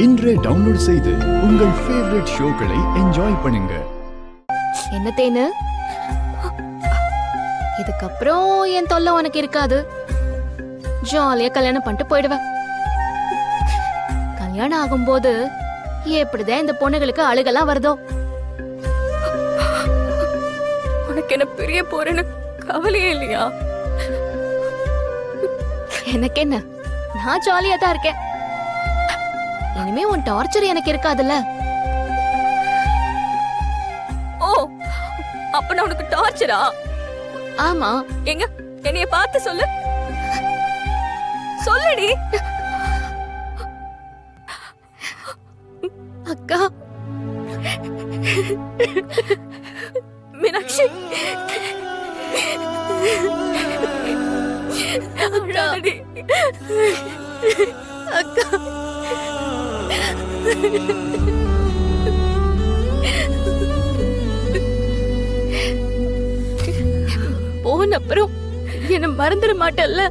இன்றே டவுன்லோட் செய்து உங்கள் ஃபேவரட் ஷோக்களை என்ஜாய் பண்ணுங்க. என்ன தேனு, இதுக்கப்புறம் என் தொல்லை உனக்கு இருக்காது. ஜாலியா கல்யாணம் பண்ணிட்டு போயிடுவேன். கல்யாணம் ஆகும்போது எப்படிதான் இந்த பொண்ணுகளுக்கு அழுகெல்லாம் வருதோ. உனக்கு என்ன பிரிய போறேன்னு கவலையே இல்லையா? எனக்கு என்ன, நான் ஜாலியா தான் இருக்கேன். இனிமே உன் டார்ச்சர் எனக்கு இருக்காதுல்ல. ஓ, அப்ப நான் உனக்கு டார்ச்சரா? ஆமா. எங்க என்னைய பார்த்து சொல்லு, சொல்லுடி. அக்கா, மீனாட்சி, அழாதடி. அக்கா, போன அப்புறம் என்ன மறந்துட மாட்டல்ல?